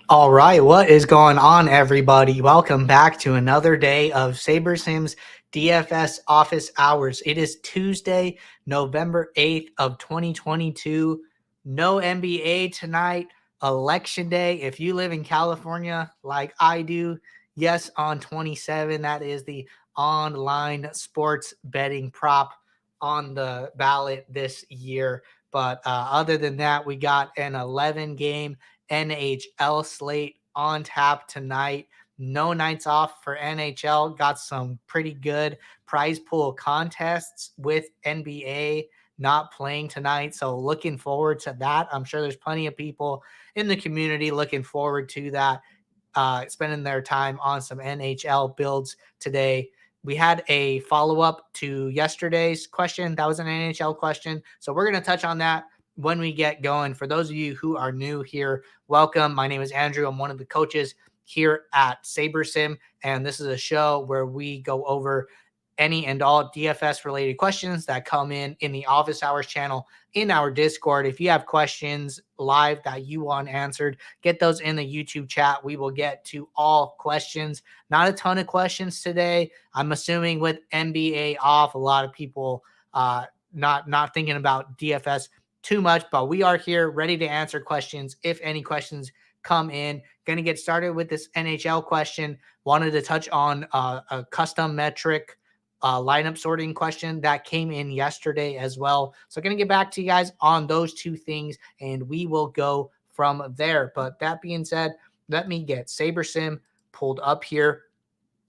All right, what is going on, everybody? Welcome back to another day of SaberSim's DFS office hours. It is Tuesday, November 8th of 2022. No NBA tonight, election day. If you live in California like I do, yes, on 27, that is the online sports betting prop on the ballot this year. But other than that, we got an 11 game NHL slate on tap tonight. No nights off for NHL. Got some pretty good prize pool contests with NBA not playing tonight. So looking forward to that. I'm sure there's plenty of people in the community looking forward to that, spending their time on some NHL builds today. We had a follow up to yesterday's question. That was an NHL question. So we're going to touch on that when we get going. For those of you who are new here, welcome. My name is Andrew. I'm one of the coaches here at SaberSim, and this is a show where we go over any and all DFS related questions that come in the office hours channel in our Discord. If you have questions live that you want answered, get those in the YouTube chat. We will get to all questions. Not a ton of questions today. I'm assuming with NBA off, a lot of people not thinking about DFS too much, but we are here ready to answer questions if any questions come in. Going to get started with this NHL question. Wanted to touch on a custom metric lineup sorting question that came in yesterday as well. So going to get back to you guys on those two things, and we will go from there. But that being said, let me get SaberSim pulled up here.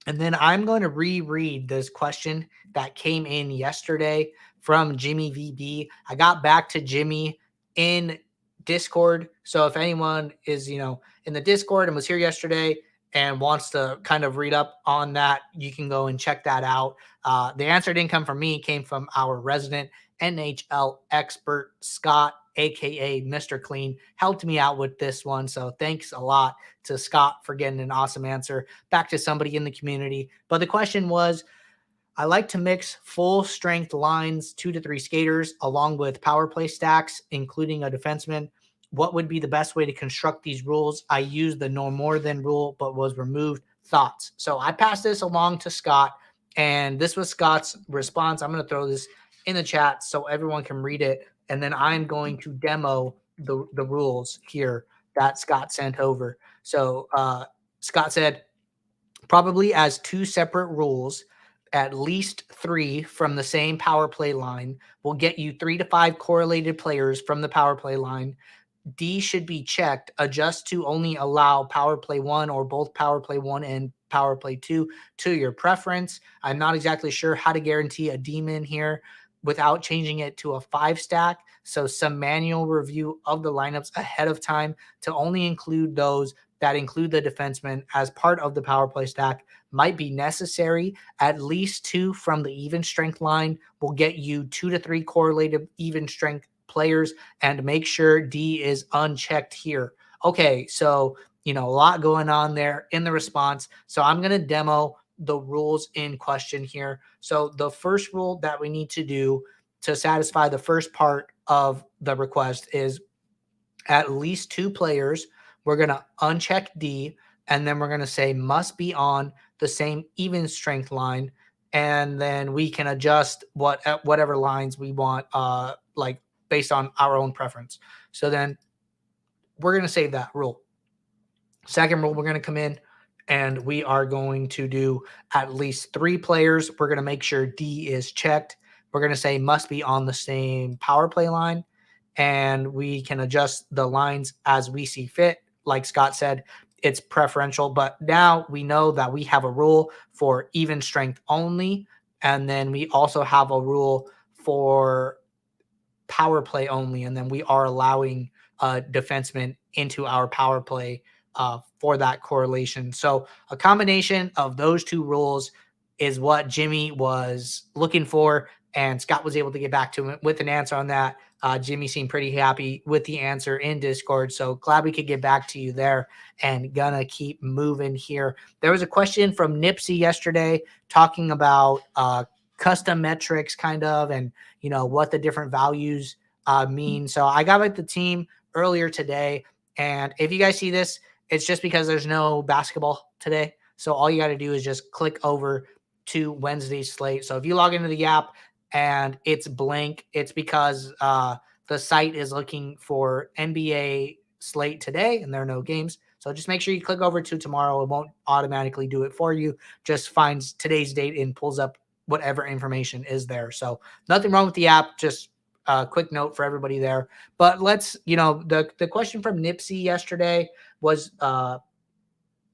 And then I'm going to reread this question that came in yesterday from Jimmy VB. I got back to Jimmy in Discord. So if anyone is, in the Discord and was here yesterday and wants to kind of read up on that, you can go and check that out. The answer didn't come from me, it came from our resident NHL expert, Scott, aka Mr. Clean, helped me out with this one. So thanks a lot to Scott for getting an awesome answer back to somebody in the community. But the question was, I like to mix full strength lines, 2 to 3 skaters, along with power play stacks, including a defenseman. What would be the best way to construct these rules? I used the no more than rule, but was removed. Thoughts? So I passed this along to Scott, and this was Scott's response. I'm going to throw this in the chat so everyone can read it, and then I'm going to demo the rules here that Scott sent over. So Scott said, probably as 2 separate rules, at least 3 from the same power play line will get you 3 to 5 correlated players from the power play line. D should be checked, adjust to only allow power play 1 or both power play 1 and power play 2 to your preference. I'm not exactly sure how to guarantee a D-min here without changing it to a 5 stack. So some manual review of the lineups ahead of time to only include those that include the defenseman as part of the power play stack might be necessary. At least 2 from the even strength line will get you 2 to 3 correlated even strength players, and make sure D is unchecked here. Okay, so a lot going on there in the response. So I'm going to demo the rules in question here. So the first rule that we need to do to satisfy the first part of the request is at least 2 players. We're going to uncheck D, and then we're going to say must be on the same even strength line, and then we can adjust whatever lines we want, like based on our own preference. So then we're going to save that rule. Second rule, we're going to come in and we are going to do at least 3 players. We're going to make sure D is checked. We're going to say must be on the same power play line, and we can adjust the lines as we see fit. Like Scott said, it's preferential, but now we know that we have a rule for even strength only, and then we also have a rule for power play only, and then we are allowing a defenseman into our power play for that correlation. So a combination of those 2 rules is what Jimmy was looking for, and Scott was able to get back to him with an answer on that. Jimmy seemed pretty happy with the answer in Discord, so glad we could get back to you there, and gonna keep moving here. There was a question from Nipsey yesterday talking about custom metrics kind of, and what the different values mean. So I got with the team earlier today, and if you guys see this, It's just because there's no basketball today. So all you got to do is just click over to Wednesday's slate. So if you log into the app and it's blank, it's because the site is looking for NBA slate today and there are no games. So just make sure you click over to tomorrow. It won't automatically do it for you. Just finds today's date and pulls up whatever information is there. So nothing wrong with the app. Just a quick note for everybody there. But let's, the question from Nipsey yesterday was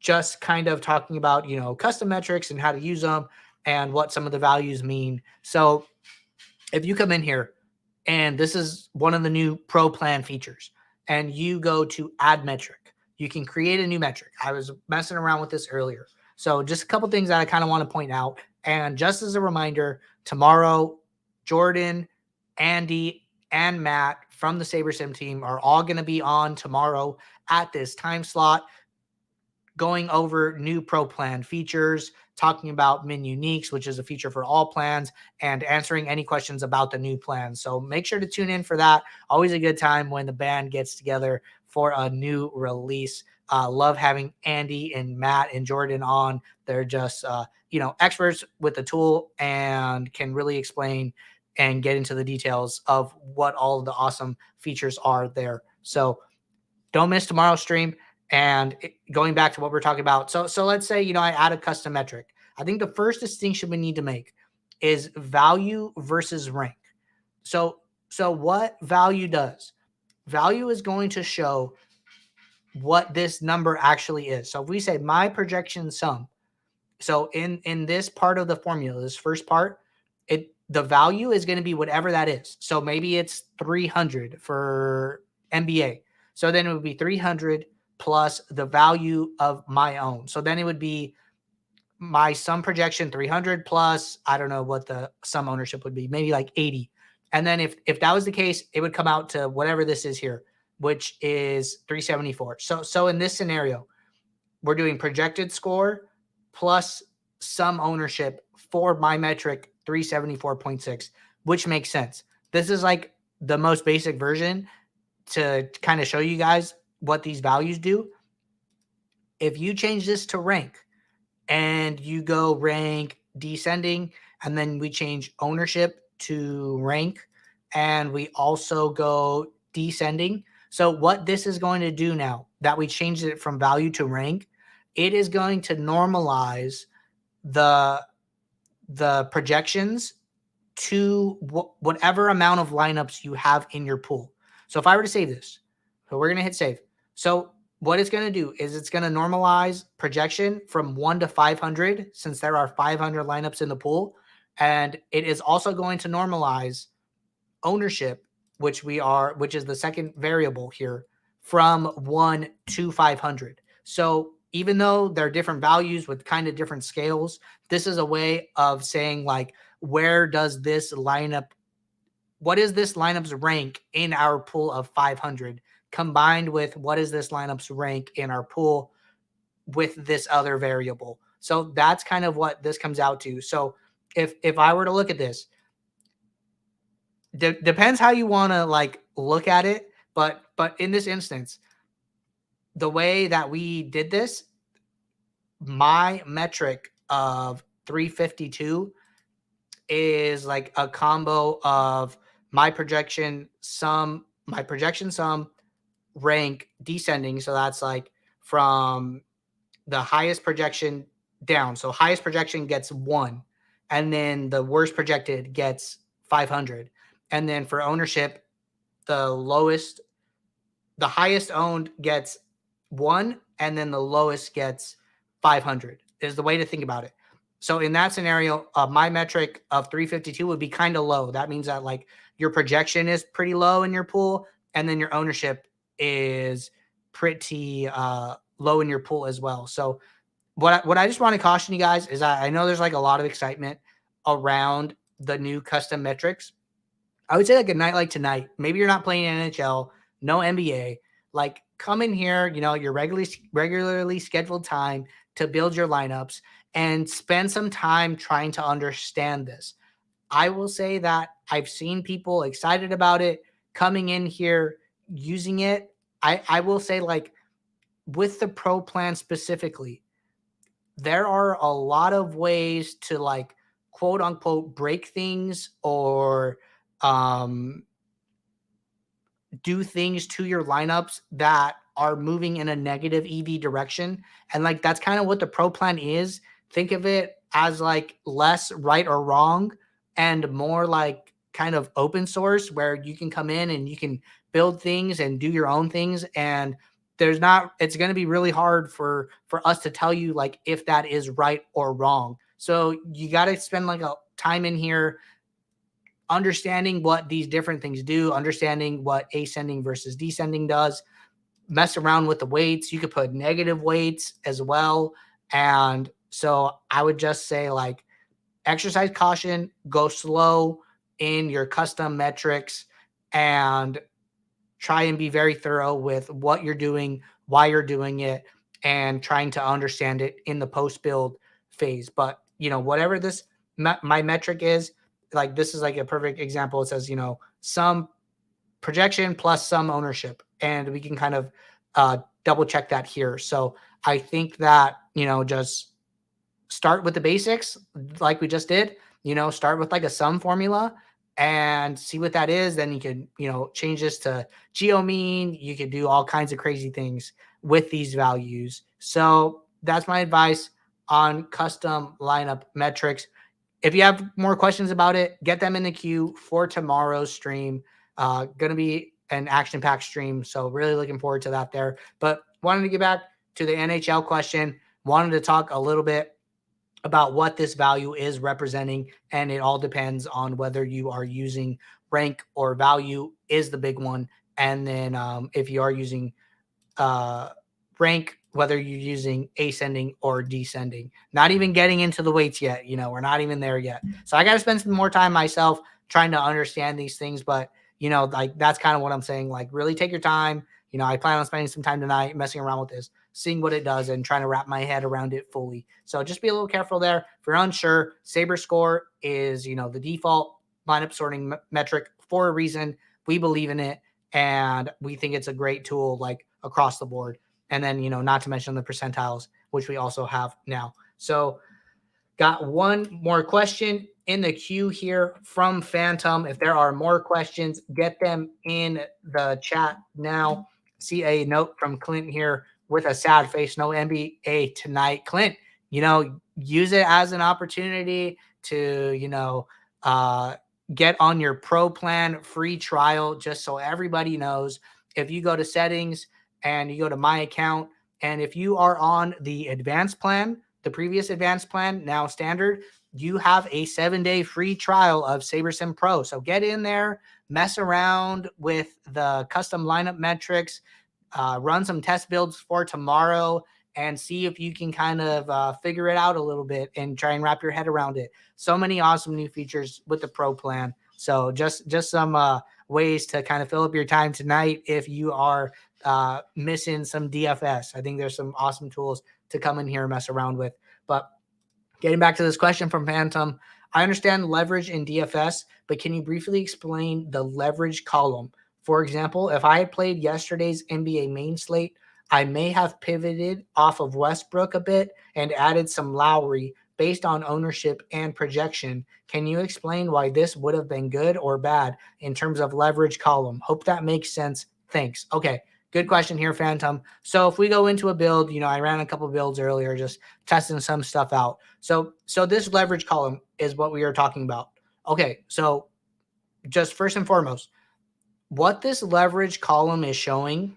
just kind of talking about, custom metrics and how to use them and what some of the values mean. So if you come in here and this is one of the new pro plan features and you go to add metric, you can create a new metric. I was messing around with this earlier. So just a couple things that I kind of want to point out. And just as a reminder, tomorrow, Jordan, Andy, and Matt from the SaberSim team are all going to be on tomorrow at this time slot, going over new pro plan features, talking about min uniques, which is a feature for all plans, and answering any questions about the new plans. So make sure to tune in for that. Always a good time when the band gets together for a new release. Love having Andy and Matt and Jordan on. They're just, experts with the tool and can really explain and get into the details of what all of the awesome features are there. So don't miss tomorrow's stream. And going back to what we're talking about. So let's say, I add a custom metric. I think the first distinction we need to make is value versus rank. So what value does? Value is going to show what this number actually is. So if we say my projection sum, so in this part of the formula, this first part, the value is going to be whatever that is. So maybe it's 300 for NBA. So then it would be 300 plus the value of my own. So then it would be my sum projection 300 plus, I don't know what the sum ownership would be, maybe like 80. And then if that was the case, it would come out to whatever this is here, which is 374. So in this scenario, we're doing projected score plus sum ownership for my metric 374.6, which makes sense. This is like the most basic version to kind of show you guys what these values do. If you change this to rank and you go rank descending, and then we change ownership to rank, and we also go descending. So what this is going to do now that we changed it from value to rank, it is going to normalize the projections to whatever amount of lineups you have in your pool. So if I were to save this, so we're going to hit save. So what it's going to do is it's going to normalize projection from 1 to 500, since there are 500 lineups in the pool. And it is also going to normalize ownership, which is the second variable here, from 1 to 500. So even though there are different values with kind of different scales, this is a way of saying, like, where does this lineup, what is this lineup's rank in our pool of 500 combined with what is this lineup's rank in our pool with this other variable. So that's kind of what this comes out to. So if I were to look at this, depends how you want to like look at it. But in this instance, the way that we did this, my metric of 352 is like a combo of my projection sum, rank descending. So that's like from the highest projection down. So highest projection gets 1, and then the worst projected gets 500. And then for ownership, the highest owned gets 1, and then the lowest gets 500 is the way to think about it. So in that scenario, my metric of 352 would be kind of low. That means that like your projection is pretty low in your pool, and then your ownership is pretty low in your pool as well. So what I just want to caution you guys is I know there's like a lot of excitement around the new custom metrics. I would say like a night like tonight, maybe you're not playing NHL, no NBA, like come in here, your regularly scheduled time to build your lineups and spend some time trying to understand this. I will say that I've seen people excited about it, coming in here, using it. I will say, like, with the pro plan specifically, there are a lot of ways to like quote unquote break things or do things to your lineups that are moving in a negative EV direction. And like that's kind of what the pro plan is. Think of it as like less right or wrong and more like kind of open source where you can come in and you can build things and do your own things. And there's not, it's going to be really hard for us to tell you like if that is right or wrong. So you got to spend like a time in here understanding what these different things do, understanding what ascending versus descending does, mess around with the weights. You could put negative weights as well. And so I would just say like exercise caution, go slow in your custom metrics and try and be very thorough with what you're doing, why you're doing it, and trying to understand it in the post build phase. But, whatever this, my metric is, like this is like a perfect example. It says, some projection plus some ownership. And we can kind of double check that here. So I think that, just start with the basics like we just did, start with like a sum formula and see what that is. Then you can, change this to geo mean. You can do all kinds of crazy things with these values. So that's my advice on custom lineup metrics. If you have more questions about it, get them in the queue for tomorrow's stream. Going to be an action-packed stream, so really looking forward to that there. But wanted to get back to the NHL question. Wanted to talk a little bit about what this value is representing, and it all depends on whether you are using rank or value is the big one. And then if you are using rank, whether you're using ascending or descending. Not even getting into the weights yet. We're not even there yet. So I got to spend some more time myself trying to understand these things. But, like that's kind of what I'm saying. Like really take your time. I plan on spending some time tonight messing around with this, seeing what it does and trying to wrap my head around it fully. So just be a little careful there. If you're unsure, SaberScore is, the default lineup sorting metric for a reason. We believe in it and we think it's a great tool like across the board. And then, not to mention the percentiles, which we also have now. So got one more question in the queue here from Phantom. If there are more questions, get them in the chat now. See a note from Clint here with a sad face. No NBA tonight. Clint, use it as an opportunity to, get on your pro plan free trial, just so everybody knows. If you go to settings and you go to my account, and if you are on the advanced plan, the previous advanced plan, now standard, you have a 7-day free trial of SaberSim Pro. So get in there, mess around with the custom lineup metrics, run some test builds for tomorrow, and see if you can kind of figure it out a little bit and try and wrap your head around it. So many awesome new features with the Pro plan. So just some ways to kind of fill up your time tonight if you are missing some DFS. I think there's some awesome tools to come in here and mess around with. But getting back to this question from Phantom, I understand leverage in DFS, but can you briefly explain the leverage column? For example, if I had played yesterday's NBA main slate, I may have pivoted off of Westbrook a bit and added some Lowry based on ownership and projection. Can you explain why this would have been good or bad in terms of leverage column? Hope that makes sense. Thanks. Okay. Good question here, Phantom. So if we go into a build, I ran a couple builds earlier, just testing some stuff out. So this leverage column is what we are talking about. Okay. So just first and foremost, what this leverage column is showing,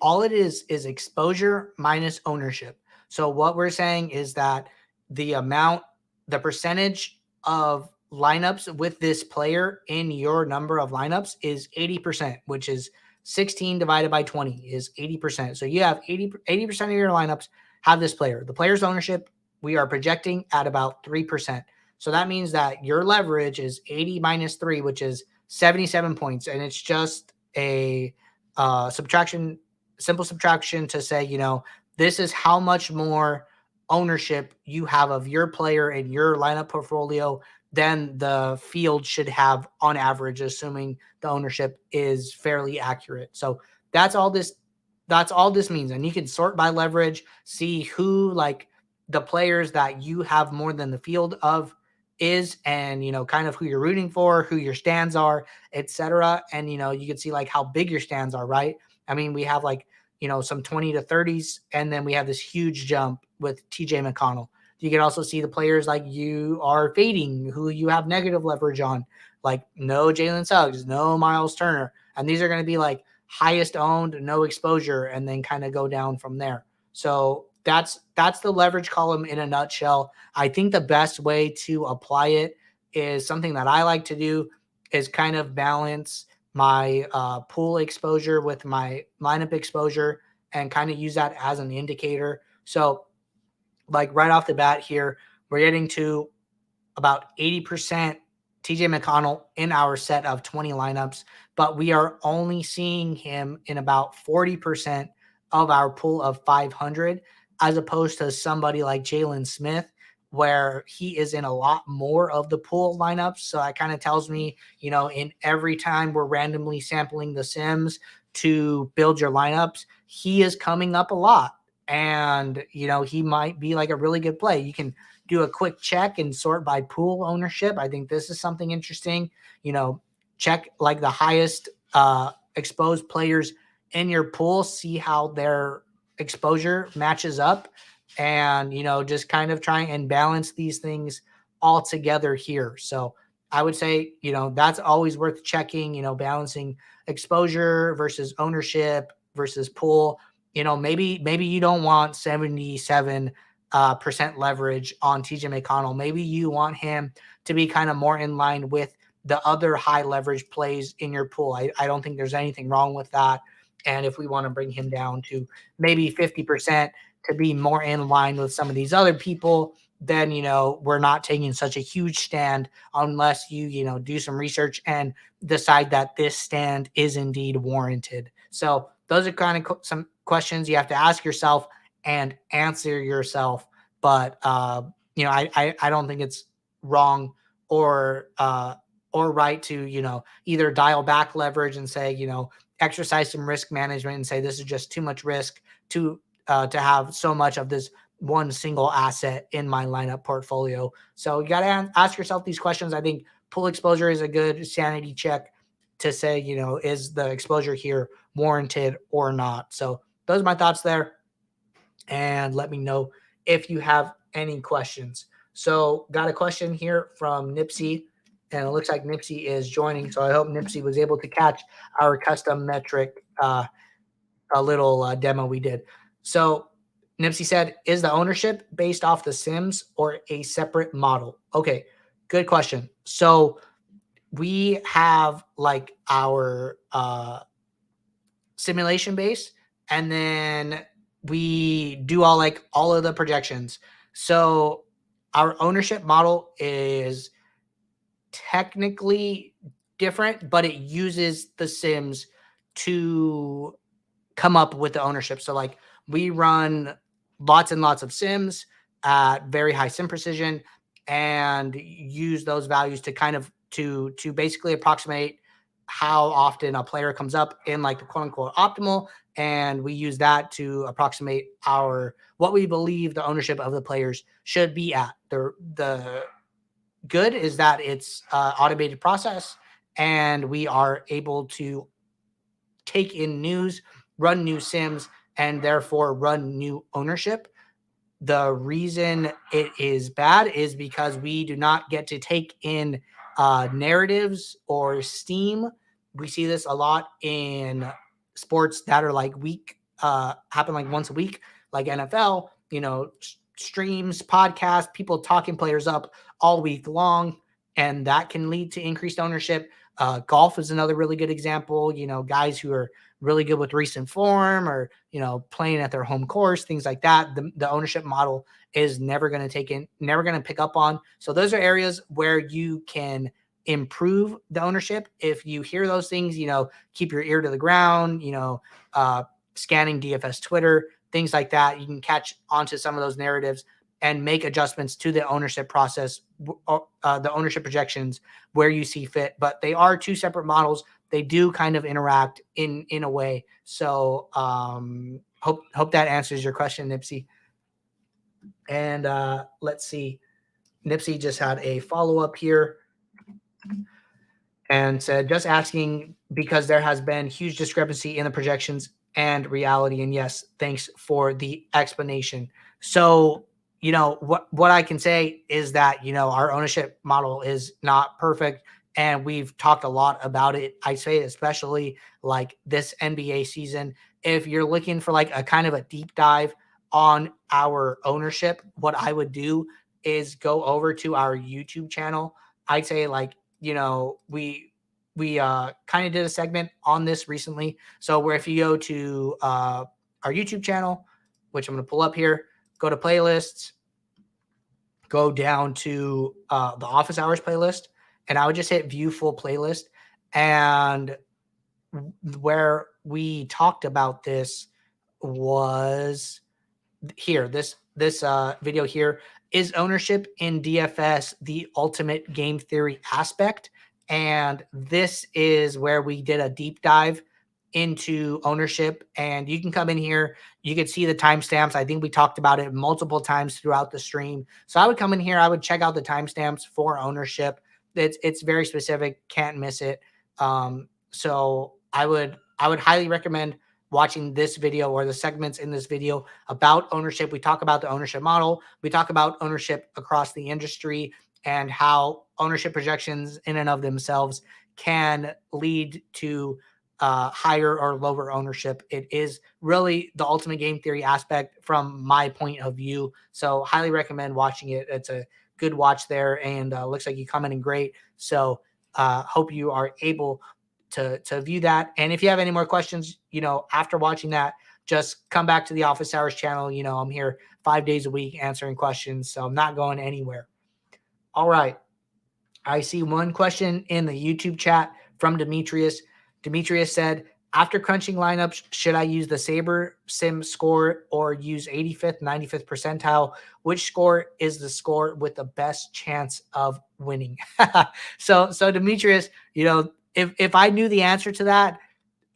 all it is exposure minus ownership. So what we're saying is that the percentage of lineups with this player in your number of lineups is 80%, which is 16 divided by 20 is 80%. So you have 80% of your lineups have this player. The player's ownership, we are projecting at about 3%. So that means that your leverage is 80 minus 3, which is 77 points. And it's just a simple subtraction to say, this is how much more ownership you have of your player in your lineup portfolio than the field should have on average, assuming the ownership is fairly accurate. So that's all this that's all this means. And you can sort by leverage, see who like the players that you have more than the field of is, and kind of who you're rooting for, who your stands are, etc. And you can see like how big your stands are, right? I mean, we have like some 20 to 30s, and then we have this huge jump with TJ McConnell. You can also see the players like you are fading, who you have negative leverage on, like no Jalen Suggs, no Miles Turner. And these are going to be like highest owned, no exposure, and then kind of go down from there. So that's the leverage column in a nutshell. I think the best way to apply it is something that I like to do is kind of balance my pool exposure with my lineup exposure and kind of use that as an indicator. So like right off the bat here, we're getting to about 80% TJ McConnell in our set of 20 lineups, but we are only seeing him in about 40% of our pool of 500, as opposed to somebody like Jalen Smith, where he is in a lot more of the pool lineups. So that kind of tells me, in every time we're randomly sampling the Sims to build your lineups, he is coming up a lot. And, he might be like a really good play. You can do a quick check and sort by pool ownership. I think this is something interesting. Check like the highest exposed players in your pool, see how their exposure matches up, and just kind of try and balance these things all together here. So I would say that's always worth checking. Balancing exposure versus ownership versus pool. Maybe you don't want 77 percent leverage on TJ McConnell. Maybe you want him to be kind of more in line with the other high leverage plays in your pool. I don't think there's anything wrong with that. And if we want to bring him down to maybe 50% to be more in line with some of these other people, then, we're not taking such a huge stand unless you, do some research and decide that this stand is indeed warranted. So those are kind of some questions you have to ask yourself and answer yourself. But, I don't think it's wrong or right to, either dial back leverage and say, exercise some risk management and say, this is just too much risk to have so much of this one single asset in my lineup portfolio. So you got to ask yourself these questions. I think pool exposure is a good sanity check to say, is the exposure here warranted or not? So those are my thoughts there. And let me know if you have any questions. So got a question here from Nipsey, and it looks like Nipsey is joining. So I hope Nipsey was able to catch our custom metric, a little demo we did. So Nipsey said, is the ownership based off the Sims or a separate model? Okay, good question. So we have like our simulation base, and then we do all of the projections. So our ownership model is technically different, but it uses the Sims to come up with the ownership. So like we run lots and lots of Sims at very high sim precision and use those values to kind of to basically approximate how often a player comes up in like the quote unquote optimal. And we use that to approximate what we believe the ownership of the players should be at. The good is that it's automated process, and we are able to take in news, run new Sims, and therefore run new ownership. The reason it is bad is because we do not get to take in narratives or steam. We see this a lot in sports that are like happen like once a week, like NFL, streams, podcasts, people talking players up all week long, and that can lead to increased ownership. Golf is another really good example. Guys who are really good with recent form or, playing at their home course, things like that. The ownership model is never going to pick up on. So those are areas where you can improve the ownership. If you hear those things, keep your ear to the ground, scanning DFS Twitter, things like that. You can catch onto some of those narratives and make adjustments to the ownership process, the ownership projections where you see fit. But they are two separate models. they do kind of interact in a way. So hope that answers your question, Nipsey. And let's see. Nipsey just had a follow-up here and said, just asking because there has been huge discrepancy in the projections and reality. And yes, thanks for the explanation. So, what I can say is that, our ownership model is not perfect. And we've talked a lot about it. I say, especially like this NBA season, if you're looking for like a kind of a deep dive on our ownership, what I would do is go over to our YouTube channel. I'd say like, we kind of did a segment on this recently. So where if you go to our YouTube channel, which I'm going to pull up here, go to playlists, go down to the office hours playlist, and I would just hit view full playlist. And where we talked about this was here, this video here, is ownership in DFS the ultimate game theory aspect? And this is where we did a deep dive into ownership. And you can come in here, you can see the timestamps. I think we talked about it multiple times throughout the stream. So I would come in here, I would check out the timestamps for ownership. It's very specific, can't miss it. So I would highly recommend watching this video or the segments in this video about ownership. We talk about the ownership model. We talk about ownership across the industry and how ownership projections in and of themselves can lead to higher or lower ownership. It is really the ultimate game theory aspect from my point of view. So highly recommend watching it. It's a good watch there, and looks like you commented great. So hope you are able to view that. And if you have any more questions, after watching that, just come back to the Office Hours channel. I'm here 5 days a week answering questions, so I'm not going anywhere. All right. I see one question in the YouTube chat from Demetrius. Demetrius said, after crunching lineups, should I use the SaberSim score or use 85th, 95th percentile? Which score is the score with the best chance of winning? So Demetrius, if I knew the answer to that,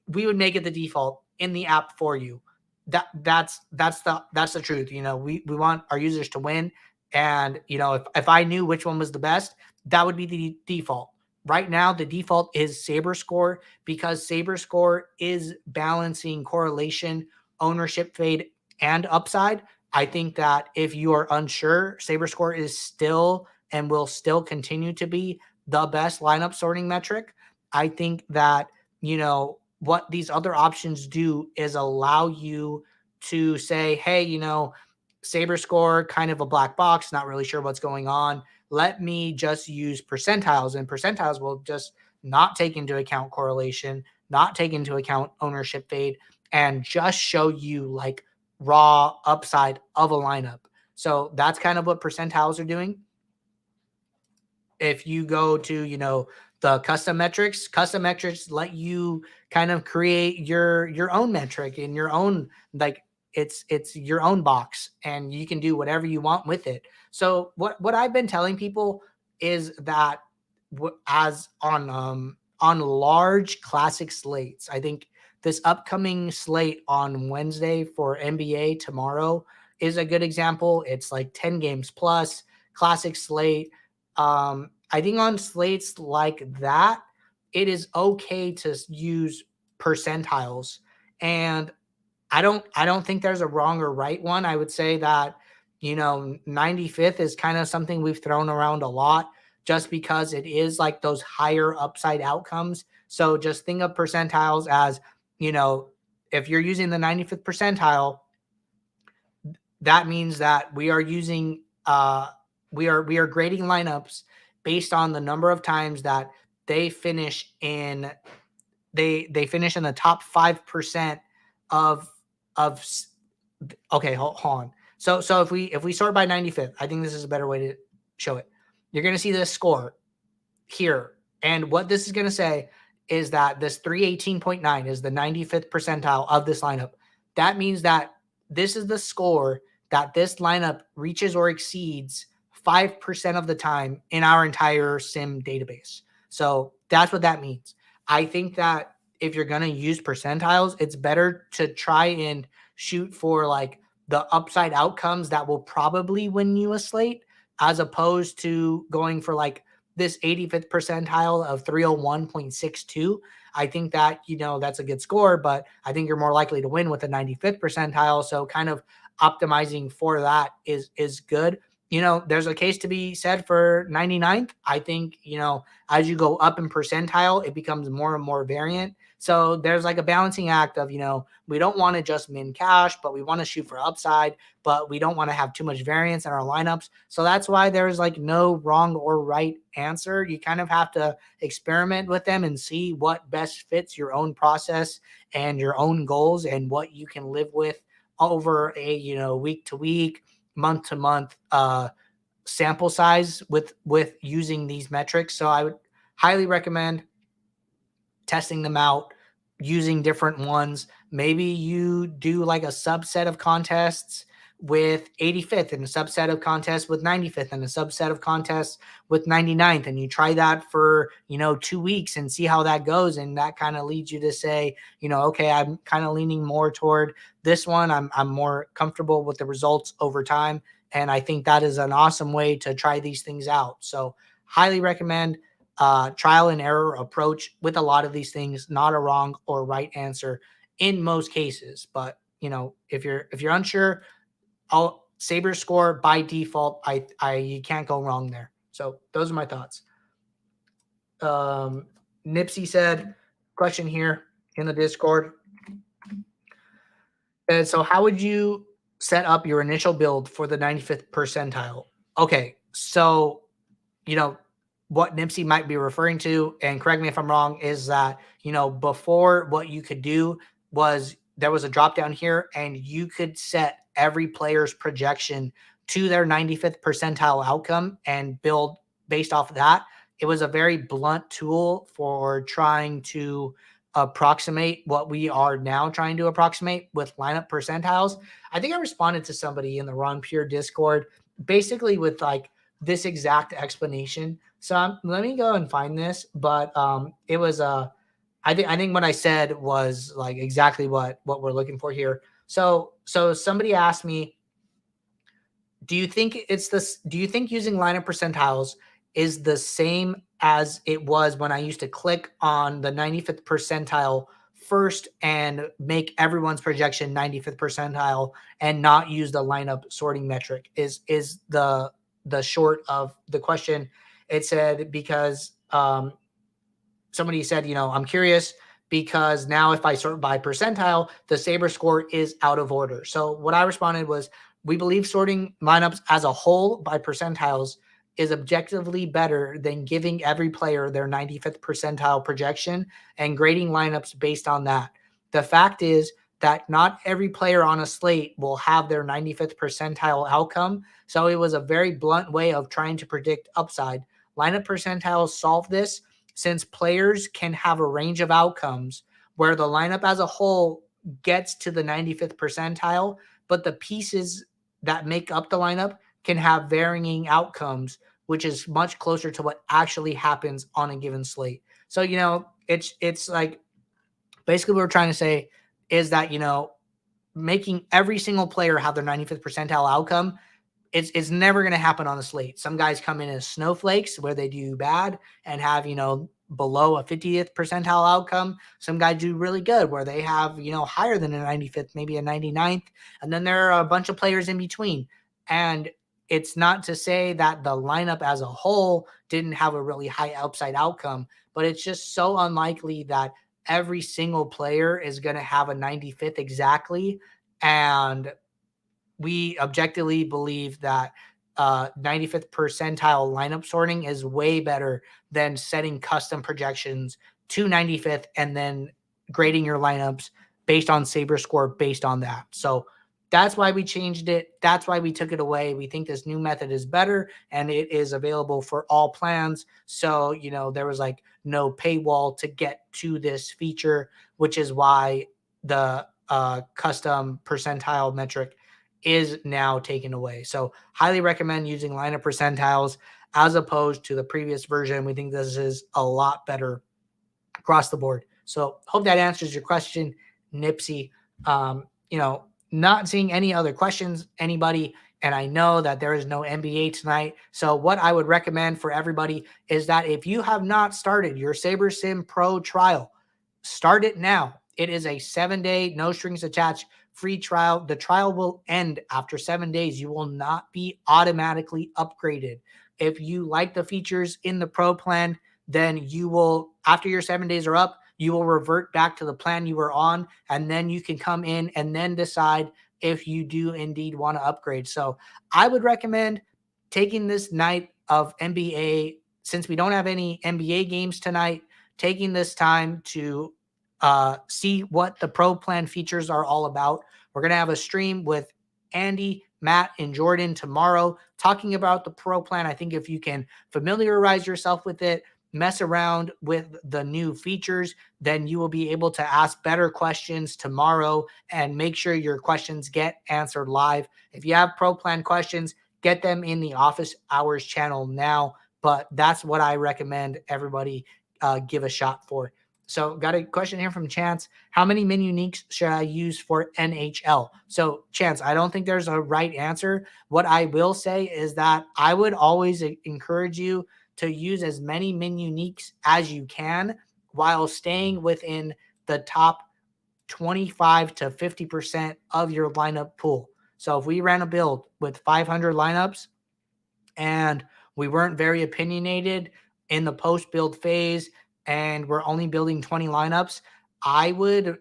we would make it the default in the app for you. That's the truth. We want our users to win. And, if I knew which one was the best, that would be the default. Right now, the default is SaberScore because SaberScore is balancing correlation, ownership fade, and upside. I think that if you are unsure, SaberScore is still and will still continue to be the best lineup sorting metric. I think that, what these other options do is allow you to say, hey, SaberScore, kind of a black box, not really sure what's going on. Let me just use percentiles, and percentiles will just not take into account correlation, not take into account ownership fade, and just show you like raw upside of a lineup. So that's kind of what percentiles are doing. If you go to, the custom metrics let you kind of create your own metric in your own, like it's your own box, and you can do whatever you want with it. So what I've been telling people is that as on large classic slates, I think this upcoming slate on Wednesday for NBA tomorrow is a good example. It's like 10 games plus classic slate. I think on slates like that, it is okay to use percentiles. And I don't think there's a wrong or right one. I would say that, 95th is kind of something we've thrown around a lot just because it is like those higher upside outcomes. So just think of percentiles as, if you're using the 95th percentile, that means that we are using we are grading lineups based on the number of times that they finish in they finish in the top 5% of okay, hold on. So if we sort by 95th, I think this is a better way to show it. You're going to see this score here. And what this is going to say is that this 318.9 is the 95th percentile of this lineup. That means that this is the score that this lineup reaches or exceeds 5% of the time in our entire sim database. So that's what that means. I think that if you're going to use percentiles, it's better to try and shoot for like the upside outcomes that will probably win you a slate, as opposed to going for like this 85th percentile of 301.62. I think that, that's a good score, but I think you're more likely to win with a 95th percentile. So kind of optimizing for that is good. There's a case to be said for 99th. I think, as you go up in percentile, it becomes more and more variant. So there's like a balancing act of, we don't want to just min cash, but we want to shoot for upside, but we don't want to have too much variance in our lineups. So that's why there's like no wrong or right answer. You kind of have to experiment with them and see what best fits your own process and your own goals and what you can live with over a, week to week, month to month sample size with using these metrics. So I would highly recommend testing them out, using different ones. Maybe you do like a subset of contests with 85th and a subset of contests with 95th and a subset of contests with 99th, and you try that for 2 weeks and see how that goes, and that kind of leads you to say, okay, I'm kind of leaning more toward this one. I'm more comfortable with the results over time, and I think that is an awesome way to try these things out. So highly recommend trial and error approach with a lot of these things. Not a wrong or right answer in most cases, but if you're unsure, I'll SaberScore by default. You can't go wrong there. So those are my thoughts. Nipsey said, question here in the Discord. And so how would you set up your initial build for the 95th percentile? Okay, so what Nipsey might be referring to, and correct me if I'm wrong, is that, before what you could do was there was a drop down here and you could set every player's projection to their 95th percentile outcome and build based off of that. It was a very blunt tool for trying to approximate what we are now trying to approximate with lineup percentiles. I think I responded to somebody in the Ron Pure Discord basically with like this exact explanation. So let me go and find this, but it was I think what I said was like exactly what we're looking for here. So somebody asked me, do you think using lineup percentiles is the same as it was when I used to click on the 95th percentile first and make everyone's projection 95th percentile and not use the lineup sorting metric? Is the short of the question. It said, because somebody said, I'm curious because now if I sort by percentile, the SaberScore is out of order. So what I responded was, we believe sorting lineups as a whole by percentiles is objectively better than giving every player their 95th percentile projection and grading lineups based on that. The fact is that not every player on a slate will have their 95th percentile outcome. So it was a very blunt way of trying to predict upside. Lineup percentiles solve this, since players can have a range of outcomes where the lineup as a whole gets to the 95th percentile, but the pieces that make up the lineup can have varying outcomes, which is much closer to what actually happens on a given slate. So, it's like basically what we're trying to say is that, making every single player have their 95th percentile outcome, it's never going to happen on the slate. Some guys come in as snowflakes where they do bad and have, below a 50th percentile outcome. Some guys do really good where they have, higher than a 95th, maybe a 99th. And then there are a bunch of players in between. And it's not to say that the lineup as a whole didn't have a really high upside outcome, but it's just so unlikely that every single player is going to have a 95th exactly. And we objectively believe that 95th percentile lineup sorting is way better than setting custom projections to 95th and then grading your lineups based on SaberScore based on that. So that's why we changed it. That's why we took it away. We think this new method is better and it is available for all plans. So, there was like no paywall to get to this feature, which is why the custom percentile metric is now taken away. So highly recommend using lineup percentiles as opposed to the previous version. We think this is a lot better across the board. So hope that answers your question, Nipsey. Not seeing any other questions, anybody. And I know that there is no NBA tonight. So what I would recommend for everybody is that if you have not started your SaberSim Pro trial, start it now. It is a 7-day, no strings attached, free trial. The trial will end after 7 days. You will not be automatically upgraded. If you like the features in the Pro plan, then you will, after your 7 days are up, you will revert back to the plan you were on, and then you can come in and then decide if you do indeed want to upgrade. So I would recommend taking this night of NBA, since we don't have any NBA games tonight, taking this time to see what the Pro Plan features are all about. We're going to have a stream with Andy, Matt, and Jordan tomorrow talking about the Pro Plan. I think if you can familiarize yourself with it, mess around with the new features, then you will be able to ask better questions tomorrow and make sure your questions get answered live. If you have Pro Plan questions, get them in the office hours channel now. But that's what I recommend everybody give a shot for. So got a question here from Chance. How many min uniques should I use for NHL? So Chance, I don't think there's a right answer. What I will say is that I would always encourage you to use as many min uniques as you can while staying within the top 25 to 50% of your lineup pool. So if we ran a build with 500 lineups and we weren't very opinionated in the post build phase and we're only building 20 lineups, I would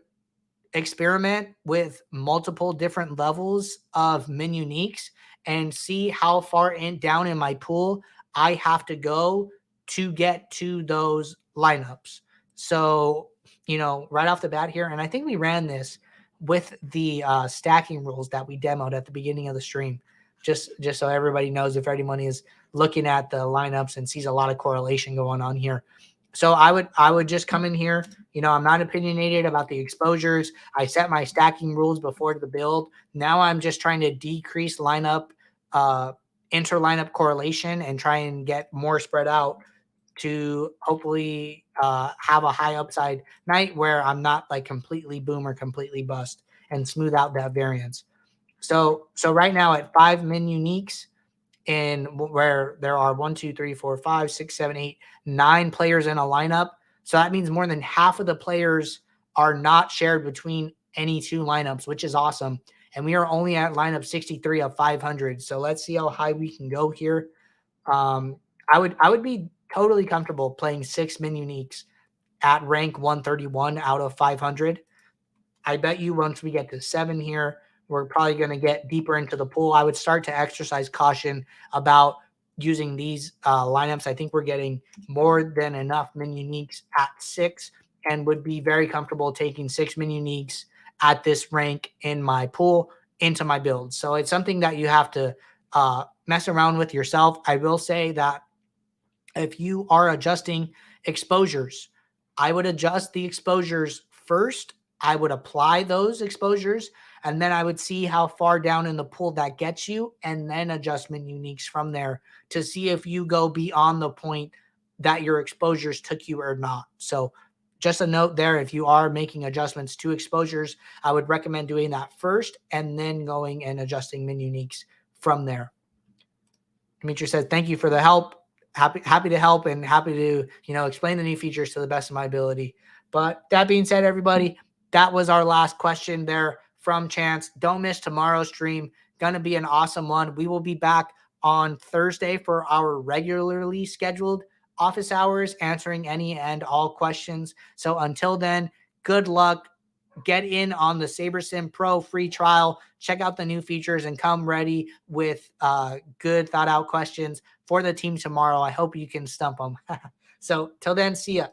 experiment with multiple different levels of min uniques and see how far down in my pool I have to go to get to those lineups. So, right off the bat here, and I think we ran this with the stacking rules that we demoed at the beginning of the stream, just so everybody knows, if anyone is looking at the lineups and sees a lot of correlation going on here. So I would just come in here. I'm not opinionated about the exposures. I set my stacking rules before the build. Now I'm just trying to decrease lineup, inter-lineup correlation and try and get more spread out to hopefully have a high upside night where I'm not like completely boom or completely bust, and smooth out that variance. So right now at 5 min uniques, in where there are 1, 2, 3, 4, 5, 6, 7, 8, 9 players in a lineup. So that means more than half of the players are not shared between any two lineups, which is awesome. And we are only at lineup 63 of 500. So let's see how high we can go here. I would be totally comfortable playing 6 min uniques at rank 131 out of 500. I bet you once we get to 7 here, we're probably going to get deeper into the pool. I would start to exercise caution about using these lineups. I think we're getting more than enough min uniques at 6 and would be very comfortable taking 6 min uniques at this rank in my pool into my build. So it's something that you have to mess around with yourself. I will say that if you are adjusting exposures, I would adjust the exposures first. I would apply those exposures, and then I would see how far down in the pool that gets you, and then adjustment uniques from there to see if you go beyond the point that your exposures took you or not. So just a note there, if you are making adjustments to exposures, I would recommend doing that first and then going and adjusting min uniques from there. Dimitri says, thank you for the help. Happy to help and happy to, explain the new features to the best of my ability. But that being said, everybody, that was our last question there from Chance. Don't miss tomorrow's stream. Going to be an awesome one. We will be back on Thursday for our regularly scheduled office hours, answering any and all questions. So until then, good luck. Get in on the SaberSim Pro free trial. Check out the new features and come ready with good thought out questions for the team tomorrow. I hope you can stump them. So till then, see ya.